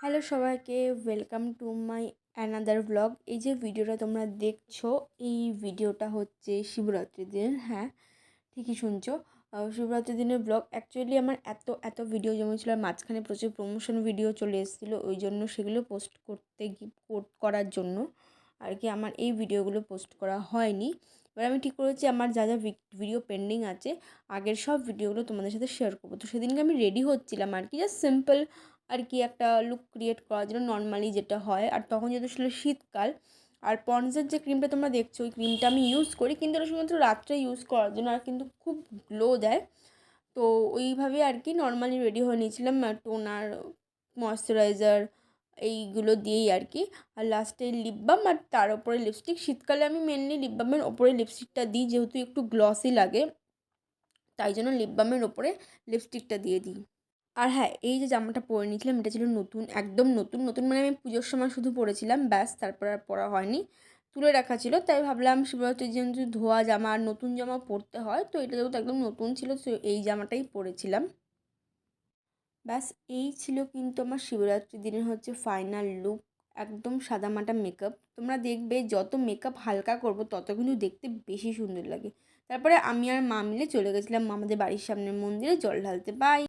Hello সবাইকে, welcome to my another blog. এই যে ভিডিওটা তোমরা দেখছো, এই ভিডিওটা হচ্ছে শিবরাত্রির দিন। হ্যাঁ, ঠিকই শুনছো, শিবরাত্রির দিনের ব্লগ। অ্যাকচুয়ালি আমার এত ভিডিও জমেছিল, আর মাঝখানে প্রচুর প্রমোশন ভিডিও চলে এসেছিলো, ওই জন্য সেগুলো পোস্ট করার জন্য আর কি আমার এই ভিডিওগুলো পোস্ট করা হয়নি। এবার আমি ঠিক করেছি আমার যা যা ভিডিও পেন্ডিং আছে, আগের সব ভিডিওগুলো তোমাদের সাথে শেয়ার করবো। তো সেদিনকে আমি রেডি হচ্ছিলাম আর কি, জাস্ট সিম্পল আর কি একটা লুক ক্রিয়েট করার জন্য, নর্মালি যেটা হয়। আর তখন যেহেতু ছিল শীতকাল, আর পন্ডসের যে ক্রিমটা তোমরা দেখছো, ওই ক্রিমটা আমি ইউজ করি, কিন্তু এটা শুধুমাত্র রাত্রে ইউজ করার জন্য, আর কিন্তু খুব গ্লো দেয়। তো ওইভাবে আর কি নর্মালি রেডি হয়ে নিয়েছিলাম, টোনার, ময়শ্চারাইজার এইগুলো দিয়েই আর কি। আর লাস্টে লিপ বাম, আর তার উপরে লিপস্টিক। শীতকালে আমি মেনলি লিপ বামের ওপরে লিপস্টিকটা দিই, যেহেতু একটু গ্লসি লাগে, তাই জন্য লিপ বামের ওপরে লিপস্টিকটা দিয়ে দিই। আর হ্যাঁ, এই যে জামাটা পরে নিয়েছিলাম, এটা ছিল নতুন, একদম নতুন নতুন, মানে আমি পুজোর সময় শুধু পরেছিলাম, ব্যাস, তারপর আর পরা হয়নি, তুলে রাখা ছিল। তাই ভাবলাম শিবরাত্রির যেহেতু ধোয়া জামা আর নতুন জামা পরতে হয়, তো এটা যেহেতু একদম নতুন ছিল, তো এই জামাটাই পরেছিলাম। ব্যাস, এই ছিল কিন্তু আমার শিবরাত্রির দিনের হচ্ছে ফাইনাল লুক। একদম সাদামাটা মেকআপ। তোমরা দেখবে যত মেকআপ হালকা করব, তত কিন্তু দেখতে বেশি সুন্দর লাগে। তারপরে আমি আর মা মিলে চলে গেছিলাম আমাদের বাড়ির সামনের মন্দিরে জল ঢালতে। বাই।